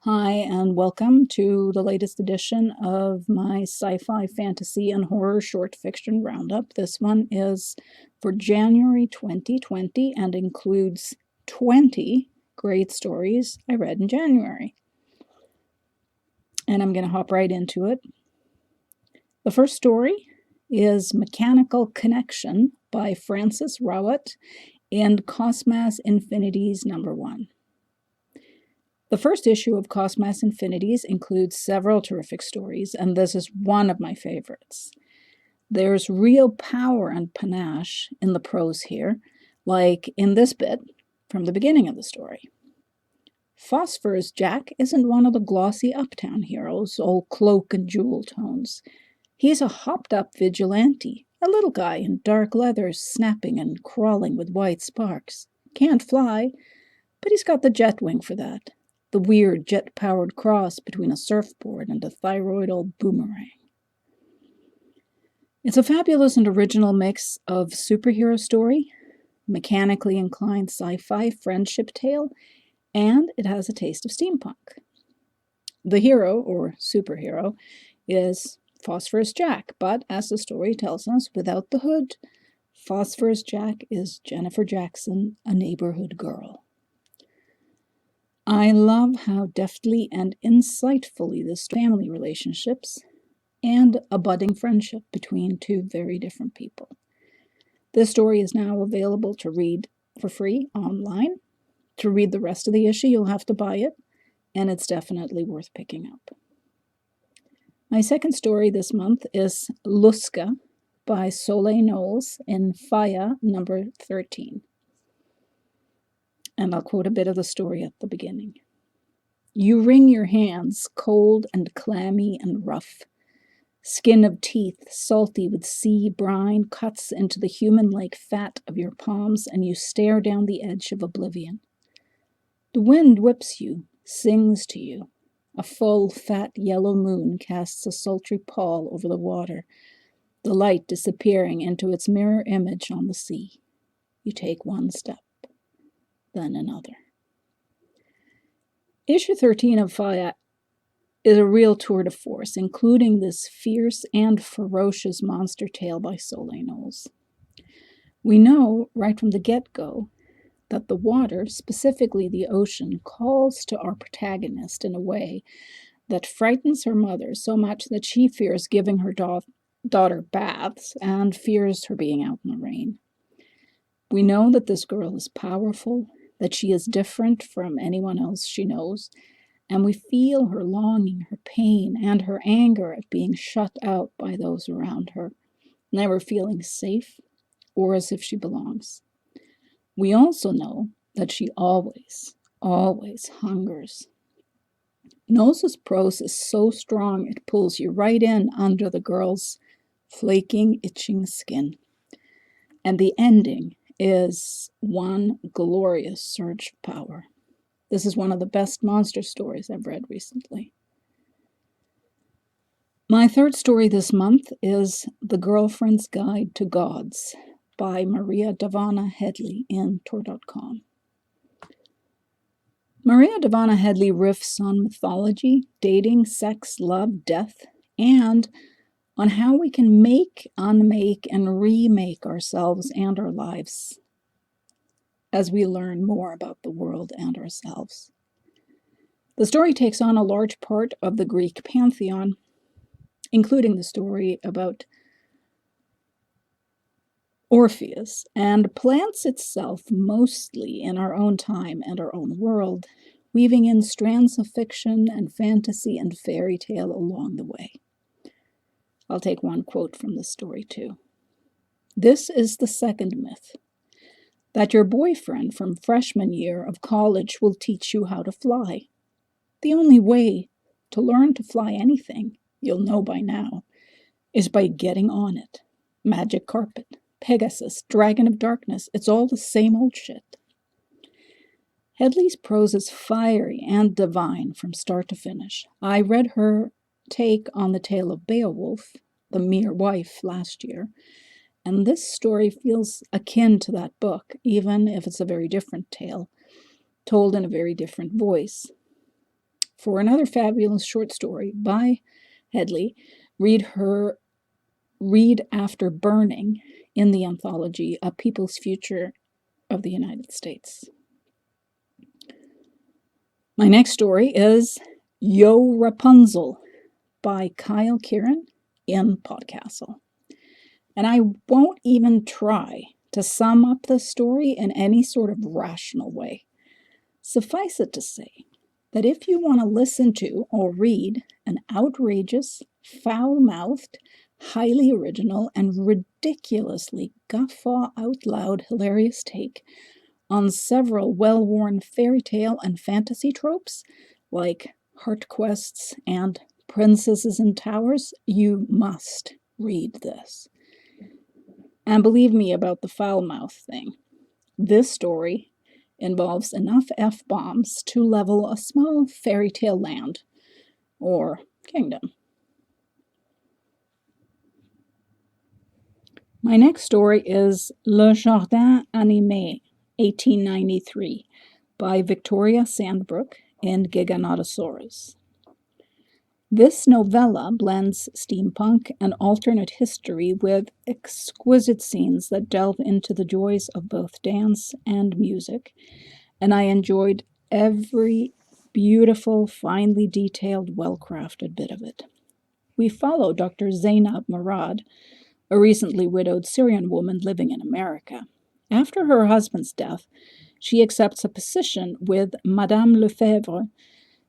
Hi, and welcome to the latest edition of my sci-fi, fantasy, and horror short fiction roundup. This one is for January 2020 and includes 20 great stories I read in January. And I'm going to hop right into it. The first story is Mechanical Connection by Francis Rowett in Cosmas Infinities #1. The first issue of Cosmas Infinities includes several terrific stories, and this is one of my favorites. There's real power and panache in the prose here, like in this bit from the beginning of the story. Phosphorus Jack isn't one of the glossy uptown heroes, all cloak and jewel tones. He's a hopped-up vigilante, a little guy in dark leathers snapping and crawling with white sparks. Can't fly, but he's got the jet wing for that. The weird jet-powered cross between a surfboard and a thyroidal boomerang. It's a fabulous and original mix of superhero story, mechanically inclined sci-fi friendship tale, and it has a taste of steampunk. The hero, or superhero, is Phosphorus Jack, but as the story tells us, without the hood, Phosphorus Jack is Jennifer Jackson, a neighborhood girl. I love how deftly and insightfully this family relationships and a budding friendship between two very different people. This story is now available to read for free online. To read the rest of the issue, you'll have to buy it, and it's definitely worth picking up. My second story this month is Luska by Soleil Knowles in Faya #13. And I'll quote a bit of the story at the beginning. You wring your hands, cold and clammy and rough. Skin of teeth, salty with sea brine, cuts into the human-like fat of your palms, and you stare down the edge of oblivion. The wind whips you, sings to you. A full, fat yellow moon casts a sultry pall over the water, the light disappearing into its mirror image on the sea. You take one step, then another. Issue 13 of Faya is a real tour de force, including this fierce and ferocious monster tale by Soleil Knowles. We know right from the get-go that the water, specifically the ocean, calls to our protagonist in a way that frightens her mother so much that she fears giving her daughter baths and fears her being out in the rain. We know that this girl is powerful, that she is different from anyone else she knows, and we feel her longing, her pain, and her anger at being shut out by those around her, never feeling safe or as if she belongs. We also know that she always hungers. Knowles' prose is so strong it pulls you right in under the girl's flaking, itching skin. And the ending is one glorious surge of power. This is one of the best monster stories I've read recently. My third story this month is The Girlfriend's Guide to Gods by Maria Davana Headley in Tor.com. Maria Davana Headley riffs on mythology, dating, sex, love, death, and on how we can make, unmake, and remake ourselves and our lives as we learn more about the world and ourselves. The story takes on a large part of the Greek pantheon, including the story about Orpheus, and plants itself mostly in our own time and our own world, weaving in strands of fiction and fantasy and fairy tale along the way. I'll take one quote from the story too. This is the second myth, that your boyfriend from freshman year of college will teach you how to fly. The only way to learn to fly anything, you'll know by now, is by getting on it. Magic carpet, Pegasus, Dragon of Darkness, it's all the same old shit. Headley's prose is fiery and divine from start to finish. I read her take on the tale of Beowulf, the mere wife, last year, and this story feels akin to that book, even if it's a very different tale, told in a very different voice. for another fabulous short story by Headley. Read After Burning in the anthology A People's Future of the United States. My next story is Yo Rapunzel by Kyle Kieran in Podcastle. And I won't even try to sum up the story in any sort of rational way. Suffice it to say that if you want to listen to or read an outrageous, foul-mouthed, highly original, and ridiculously guffaw-out-loud hilarious take on several well-worn fairy tale and fantasy tropes, like heart quests and princesses in towers, you must read this. And believe me about the foul-mouth thing. This story involves enough F-bombs to level a small fairy tale land, or kingdom. My next story is Le Jardin Animé, 1893, by Victoria Sandbrook in Giganotosaurus. This novella blends steampunk and alternate history with exquisite scenes that delve into the joys of both dance and music, and I enjoyed every beautiful, finely detailed, well-crafted bit of it. We follow Dr. Zainab Murad, a recently widowed Syrian woman living in America. After her husband's death, she accepts a position with Madame Lefebvre,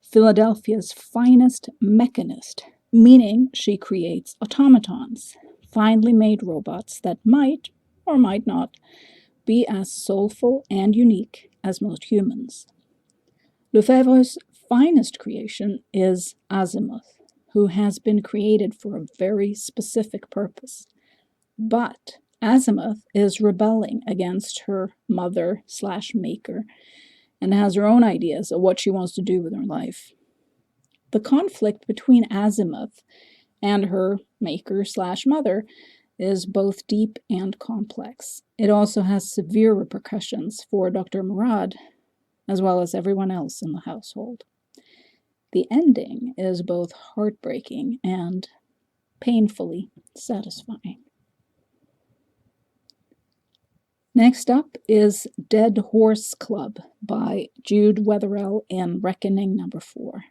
Philadelphia's finest mechanist, meaning she creates automatons, finely made robots that might, or might not, be as soulful and unique as most humans. Lefebvre's finest creation is Azimuth, who has been created for a very specific purpose. But Azimuth is rebelling against her mother/maker and has her own ideas of what she wants to do with her life. The conflict between Azimuth and her maker/mother is both deep and complex. It also has severe repercussions for Dr. Murad, as well as everyone else in the household. The ending is both heartbreaking and painfully satisfying. Next up is Dead Horse Club by Jude Wetherell in Reckoning No. 4.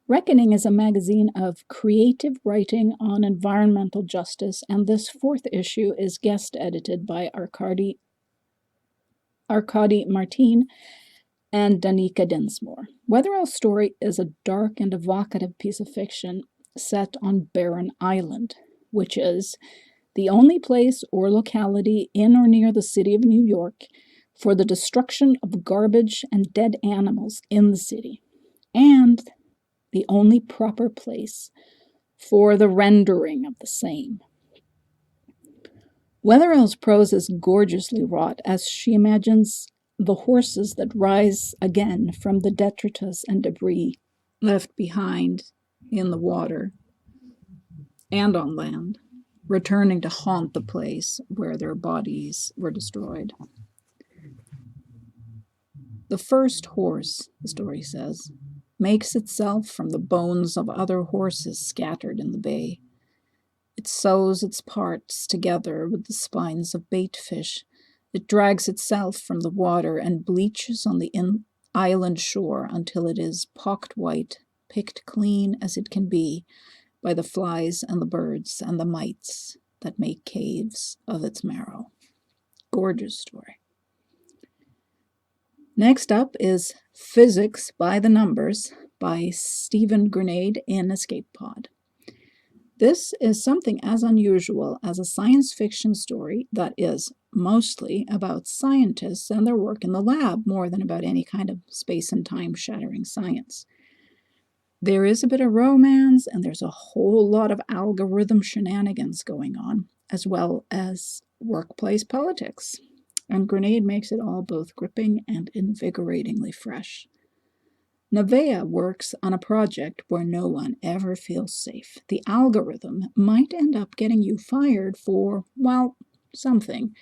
Reckoning is a magazine of creative writing on environmental justice, and this fourth issue is guest edited by Arkady Martin and Danica Densmore. Wetherell's story is a dark and evocative piece of fiction set on Barren Island, which is the only place or locality in or near the city of New York for the destruction of garbage and dead animals in the city, and the only proper place for the rendering of the same. Wetherell's prose is gorgeously wrought as she imagines the horses that rise again from the detritus and debris left behind in the water and on land, returning to haunt the place where their bodies were destroyed. The first horse, the story says, makes itself from the bones of other horses scattered in the bay. It sews its parts together with the spines of bait fish. It drags itself from the water and bleaches on the island shore until it is pocked white, picked clean as it can be by the flies and the birds and the mites that make caves of its marrow. Gorgeous story. Next up is Physics by the Numbers by Stephen Grenade in Escape Pod. This is something as unusual as a science fiction story that is mostly about scientists and their work in the lab more than about any kind of space and time shattering science. There is a bit of romance and there's a whole lot of algorithm shenanigans going on, as well as workplace politics. And Grenade makes it all both gripping and invigoratingly fresh. Nevaeh works on a project where no one ever feels safe. The algorithm might end up getting you fired for, well, something,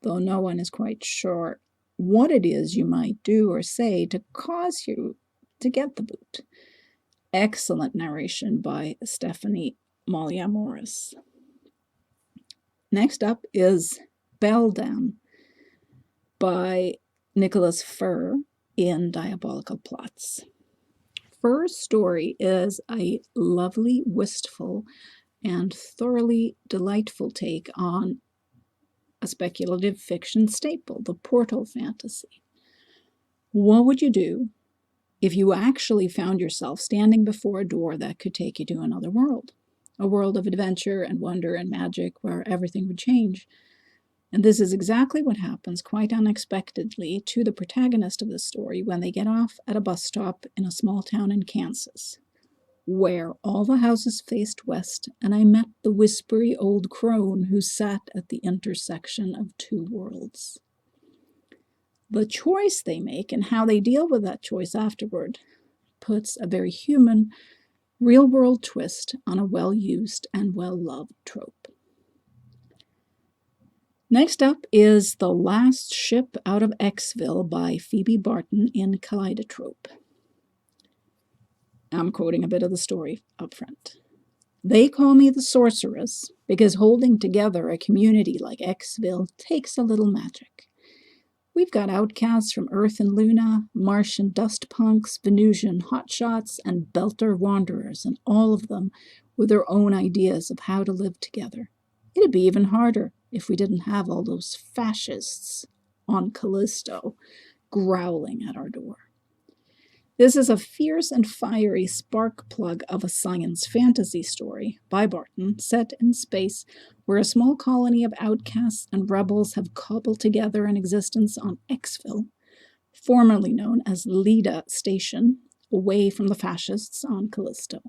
though no one is quite sure what it is you might do or say to cause you to get the boot. Excellent narration by Stephanie Malia Morris. Next up is Beldan by Nicholas Furr in Diabolical Plots. Furr's story is a lovely, wistful, and thoroughly delightful take on a speculative fiction staple, the portal fantasy. What would you do if you actually found yourself standing before a door that could take you to another world? A world of adventure and wonder and magic where everything would change. And this is exactly what happens quite unexpectedly to the protagonist of the story when they get off at a bus stop in a small town in Kansas, where all the houses faced west, and I met the whispery old crone who sat at the intersection of two worlds. The choice they make and how they deal with that choice afterward puts a very human, real-world twist on a well-used and well-loved trope. Next up is The Last Ship Out of Xville by Phoebe Barton in Kaleidotrope. I'm quoting a bit of the story up front. They call me the sorceress because holding together a community like Xville takes a little magic. We've got outcasts from Earth and Luna, Martian dust punks, Venusian hotshots, and Belter wanderers, and all of them with their own ideas of how to live together. It'd be even harder if we didn't have all those fascists on Callisto growling at our door. This is a fierce and fiery spark plug of a science fantasy story by Barton, set in space where a small colony of outcasts and rebels have cobbled together an existence on Xville, formerly known as Leda Station, away from the fascists on Callisto.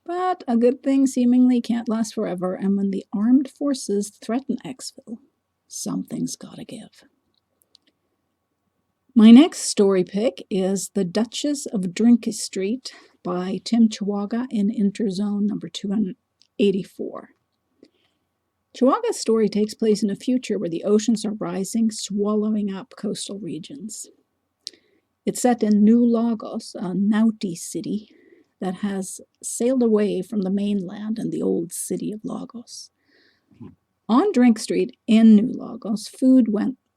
But a good thing seemingly can't last forever, and when the armed forces threaten Xville, something's gotta give. My next story pick is The Duchess of Drinky Street by Tim Chihuahua in Interzone number 284. Chihuahua's story takes place in a future where the oceans are rising, swallowing up coastal regions. It's set in New Lagos, a Nauti city that has sailed away from the mainland and the old city of Lagos. On Drink Street in New Lagos,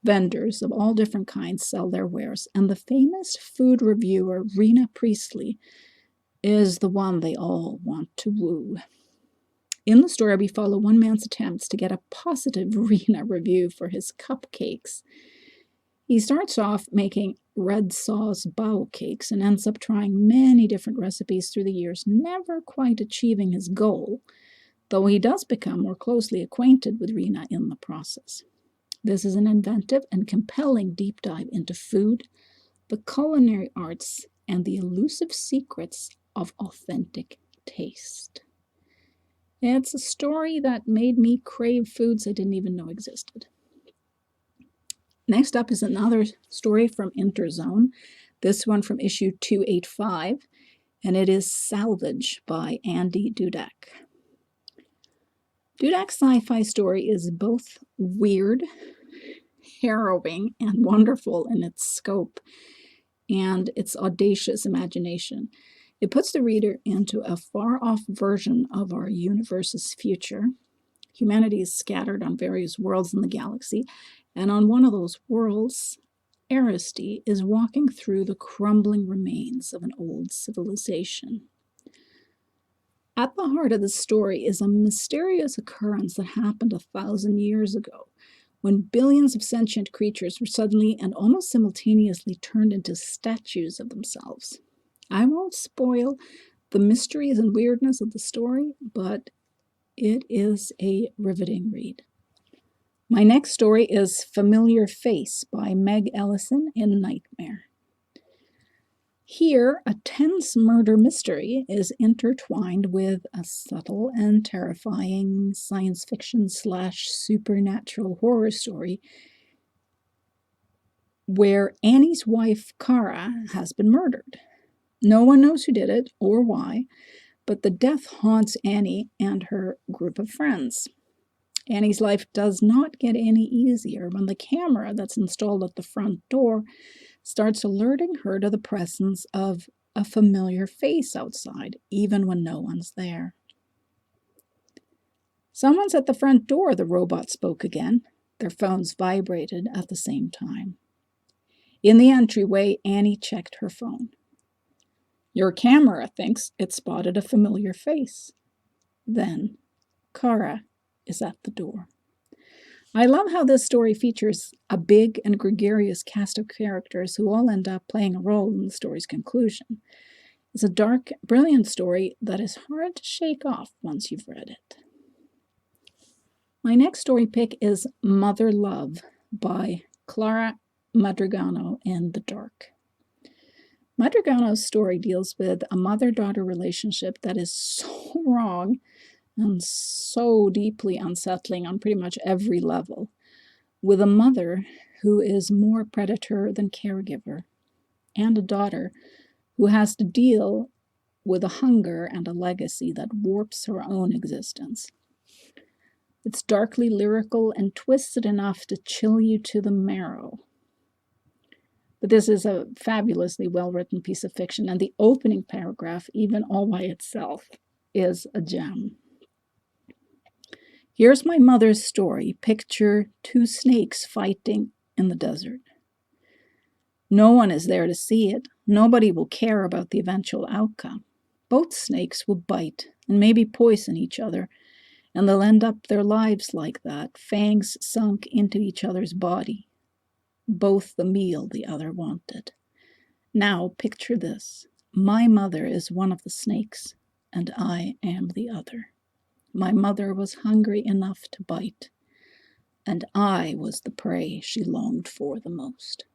vendors of all different kinds sell their wares, and the famous food reviewer Rena Priestley is the one they all want to woo. In the story, we follow one man's attempts to get a positive Rena review for his cupcakes. He starts off making red sauce bao cakes and ends up trying many different recipes through the years, never quite achieving his goal, though he does become more closely acquainted with Rena in the process. This is an inventive and compelling deep dive into food, the culinary arts, and the elusive secrets of authentic taste. It's a story that made me crave foods I didn't even know existed. Next up is another story from Interzone, this one from issue 285, and it is Salvage by Andy Dudek. Dudek's sci-fi story is both weird, harrowing, and wonderful in its scope and its audacious imagination. It puts the reader into a far-off version of our universe's future. Humanity is scattered on various worlds in the galaxy, and on one of those worlds, Aristide is walking through the crumbling remains of an old civilization. At the heart of the story is a mysterious occurrence that happened 1,000 years ago, when billions of sentient creatures were suddenly and almost simultaneously turned into statues of themselves. I won't spoil the mysteries and weirdness of the story, but it is a riveting read. My next story is Familiar Face by Meg Ellison in Nightmare. Here, a tense murder mystery is intertwined with a subtle and terrifying science fiction / supernatural horror story where Annie's wife, Kara, has been murdered. No one knows who did it or why, but the death haunts Annie and her group of friends. Annie's life does not get any easier when the camera that's installed at the front door starts alerting her to the presence of a familiar face outside, even when no one's there. "Someone's at the front door," the robot spoke again. Their phones vibrated at the same time. In the entryway, Annie checked her phone. "Your camera thinks it spotted a familiar face." Then, Kara is at the door. I love how this story features a big and gregarious cast of characters who all end up playing a role in the story's conclusion. It's a dark, brilliant story that is hard to shake off once you've read it. My next story pick is Mother Love by Clara Madrigano in The Dark. Madrigano's story deals with a mother-daughter relationship that is so wrong and so deeply unsettling on pretty much every level, with a mother who is more predator than caregiver, and a daughter who has to deal with a hunger and a legacy that warps her own existence. It's darkly lyrical and twisted enough to chill you to the marrow. But this is a fabulously well-written piece of fiction, and the opening paragraph, even all by itself, is a gem. "Here's my mother's story. Picture two snakes fighting in the desert. No one is there to see it. Nobody will care about the eventual outcome. Both snakes will bite and maybe poison each other, and they'll end up their lives like that, fangs sunk into each other's body. Both the meal the other wanted. Now picture this. My mother is one of the snakes, and I am the other. My mother was hungry enough to bite, and I was the prey she longed for the most."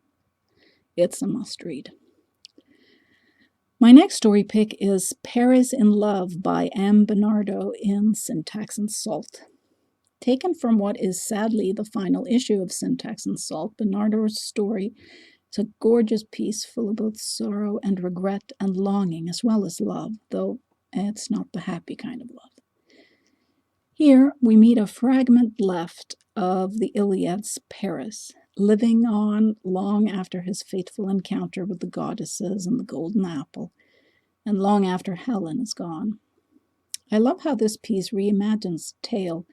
It's a must-read. My next story pick is Paris in Love by M. Bernardo in Syntax and Salt. Taken from what is sadly the final issue of Syntax and Salt, Bernardo's story is a gorgeous piece full of both sorrow and regret and longing, as well as love, though it's not the happy kind of love. Here we meet a fragment left of the Iliad's Paris, living on long after his fateful encounter with the goddesses and the golden apple, and long after Helen is gone. I love how this piece reimagines the tale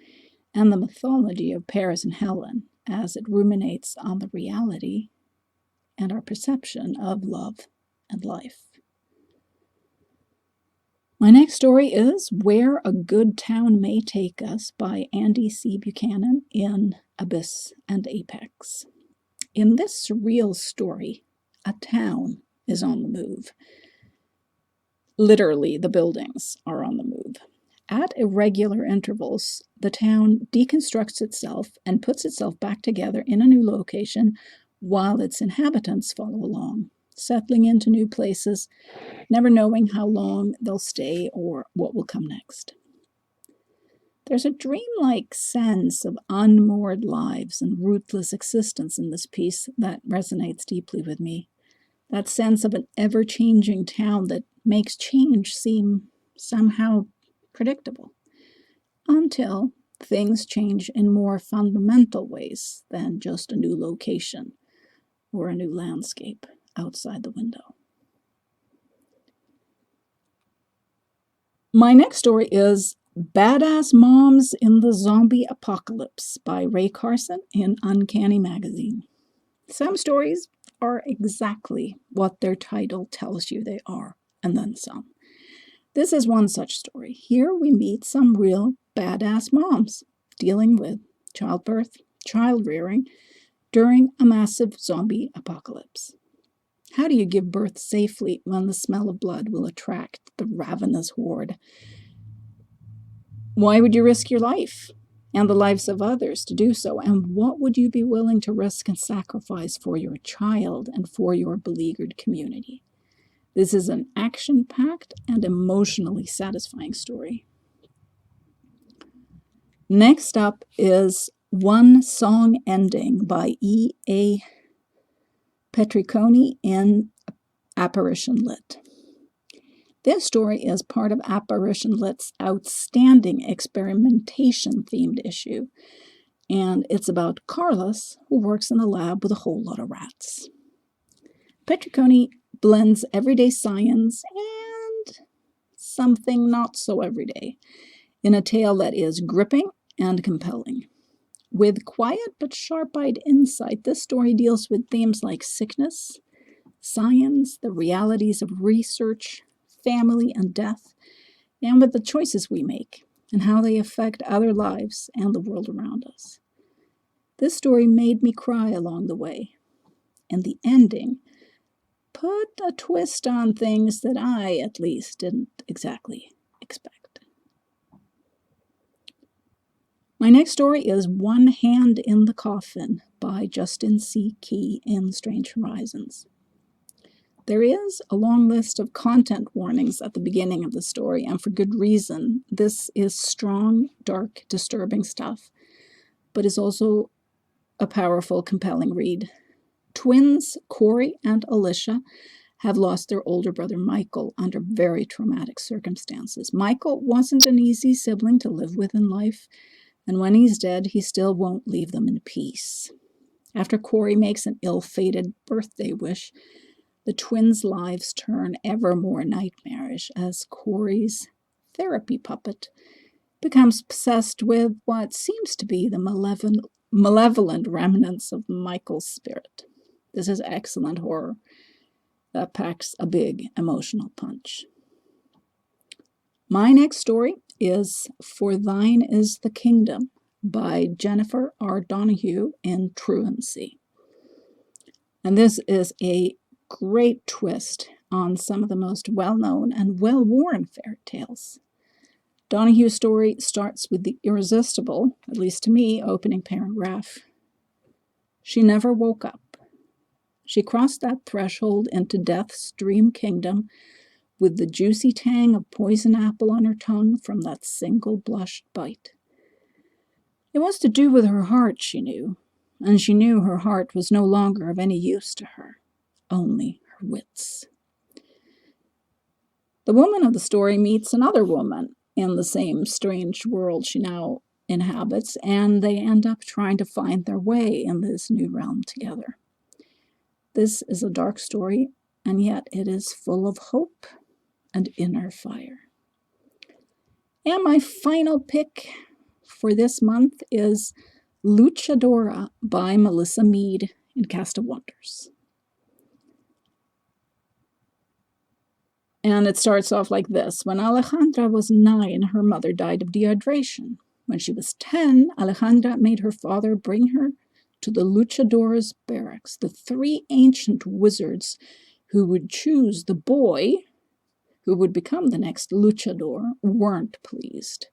and the mythology of Paris and Helen as it ruminates on the reality and our perception of love and life. My next story is Where a Good Town May Take Us by Andy C. Buchanan in Abyss and Apex. In this surreal story, a town is on the move. Literally, the buildings are on the move. At irregular intervals, the town deconstructs itself and puts itself back together in a new location while its inhabitants follow along, settling into new places, never knowing how long they'll stay or what will come next. There's a dreamlike sense of unmoored lives and ruthless existence in this piece that resonates deeply with me. That sense of an ever-changing town that makes change seem somehow predictable, until things change in more fundamental ways than just a new location or a new landscape outside the window. My next story is Badass Moms in the Zombie Apocalypse by Ray Carson in Uncanny Magazine. Some stories are exactly what their title tells you they are, and then some. This is one such story. Here we meet some real badass moms dealing with childbirth, child rearing during a massive zombie apocalypse. How do you give birth safely when the smell of blood will attract the ravenous horde? Why would you risk your life and the lives of others to do so? And what would you be willing to risk and sacrifice for your child and for your beleaguered community? This is an action-packed and emotionally satisfying story. Next up is One Song Ending by E.A. Petriconi in Apparition Lit. This story is part of Apparition Lit's outstanding experimentation-themed issue, and it's about Carlos, who works in a lab with a whole lot of rats. Petricone blends everyday science and something not so everyday in a tale that is gripping and compelling. With quiet but sharp-eyed insight, this story deals with themes like sickness, science, the realities of research, family, and death, and with the choices we make and how they affect other lives and the world around us. This story made me cry along the way, and the ending put a twist on things that I, at least, didn't exactly expect. My next story is One Hand in the Coffin by Justin C. Key in Strange Horizons. There is a long list of content warnings at the beginning of the story, and for good reason. This is strong, dark, disturbing stuff, but is also a powerful, compelling read. Twins Corey and Alicia have lost their older brother Michael under very traumatic circumstances. Michael wasn't an easy sibling to live with in life, and when he's dead, he still won't leave them in peace. After Corey makes an ill-fated birthday wish, the twins' lives turn ever more nightmarish as Corey's therapy puppet becomes possessed with what seems to be the malevolent remnants of Michael's spirit. This is excellent horror that packs a big emotional punch. My next story is For Thine is the Kingdom by Jennifer R. Donahue in Truancy. And this is a great twist on some of the most well-known and well-worn fairy tales. Donahue's story starts with the irresistible, at least to me, opening paragraph. She never woke up. She crossed that threshold into death's dream kingdom with the juicy tang of poison apple on her tongue from that single blushed bite. It was to do with her heart, she knew, and she knew her heart was no longer of any use to her, only her wits. The woman of the story meets another woman in the same strange world she now inhabits, and they end up trying to find their way in this new realm together. This is a dark story, and yet it is full of hope and inner fire. And my final pick for this month is Luchadora by Melissa Mead in Cast of Wonders. And it starts off like this. When Alejandra was 9, her mother died of dehydration. When she was 10, Alejandra made her father bring her to the Luchadores' barracks. The 3 ancient wizards who would choose the boy who would become the next luchador weren't pleased.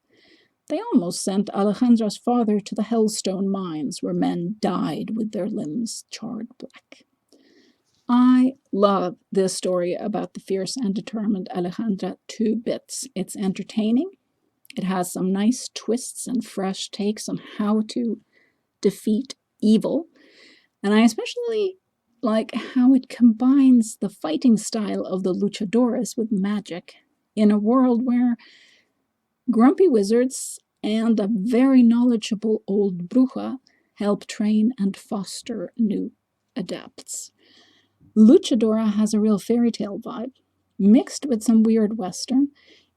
They almost sent Alejandra's father to the Hellstone mines, where men died with their limbs charred black. I love this story about the fierce and determined Alejandra to bits. It's entertaining. It has some nice twists and fresh takes on how to defeat evil. And I especially like how it combines the fighting style of the luchadores with magic in a world where grumpy wizards and a very knowledgeable old bruja help train and foster new adepts. Luchadora has a real fairy tale vibe, mixed with some weird western.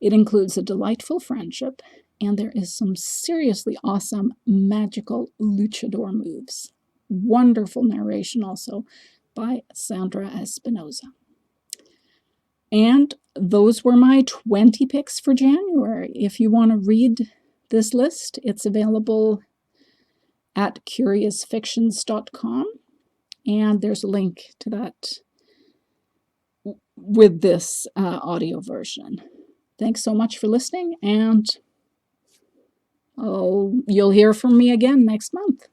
It includes a delightful friendship, and there is some seriously awesome magical luchador moves. Wonderful narration also by Sandra Espinosa. And those were my 20 picks for January. If you want to read this list, it's available at curiousfictions.com. And there's a link to that with this audio version. Thanks so much for listening, and you'll hear from me again next month.